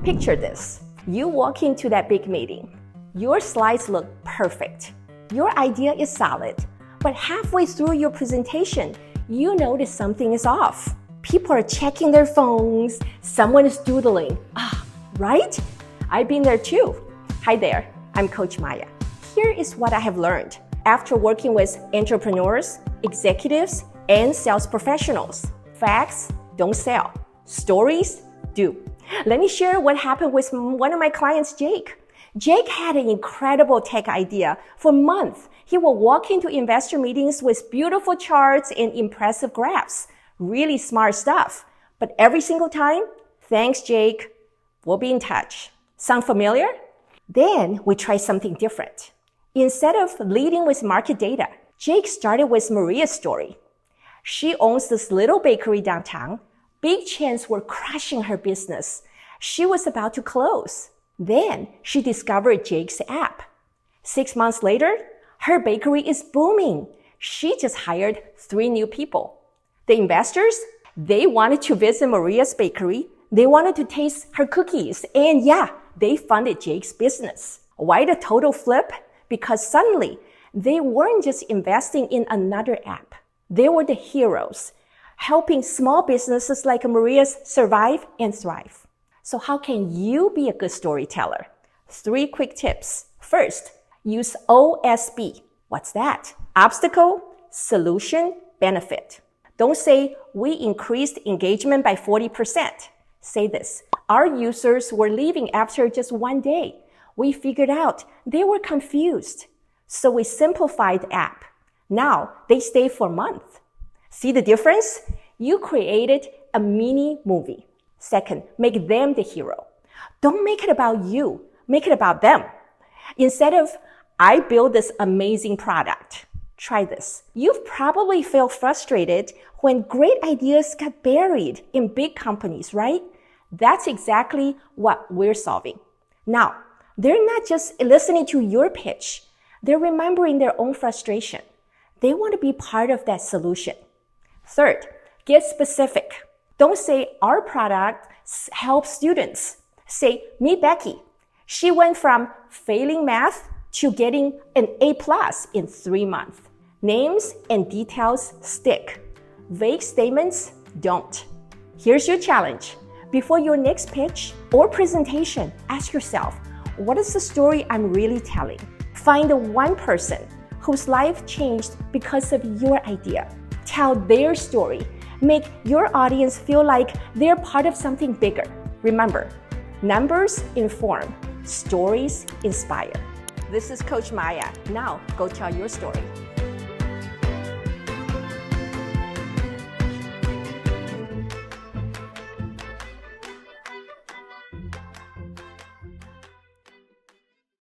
Picture this. You walk into that big meeting. Your slides look perfect. Your idea is solid. But halfway through your presentation, you notice something is off. People are checking their phones. Someone is doodling. Right? I've been there too. Hi there, I'm Coach Maya. Here is what I have learned after working with entrepreneurs, executives, and sales professionals. Facts don't sell. Stories do. Let me share what happened with one of my clients, Jake. Jake had an incredible tech idea. For months, he would walk into investor meetings with beautiful charts and impressive graphs. Really smart stuff. But every single time, thanks, Jake. We'll be in touch. Sound familiar? Then we tried something different. Instead of leading with market data, Jake started with Maria's story. She owns this little bakery downtown. Big chains were crushing her business. She was about to close. Then she discovered Jake's app. 6 months later, her bakery is booming. She just hired 3 new people. The investors, they wanted to visit Maria's bakery. They wanted to taste her cookies. And yeah, they funded Jake's business. Why the total flip? Because suddenly, they weren't just investing in another app. They were the heroes, helping small businesses like Maria's survive and thrive. So how can you be a good storyteller? 3 quick tips. First, use OSB. What's that? Obstacle, solution, benefit. Don't say, we increased engagement by 40%. Say this, our users were leaving after just 1 day. We figured out they were confused. So we simplified the app. Now they stay for a month. See the difference? You created a mini movie. Second, make them the hero. Don't make it about you. Make it about them. Instead of, I built this amazing product. Try this. You've probably felt frustrated when great ideas got buried in big companies, right? That's exactly what we're solving. Now, they're not just listening to your pitch. They're remembering their own frustration. They want to be part of that solution. Third, get specific. Don't say our product helps students. Say, meet Becky. She went from failing math to getting an A+ in 3 months. Names and details stick. Vague statements don't. Here's your challenge. Before your next pitch or presentation, ask yourself, what is the story I'm really telling? Find the one person whose life changed because of your idea. Tell their story. Make your audience feel like they're part of something bigger. Remember, numbers inform, stories inspire. This is Coach Maya. Now go tell your story.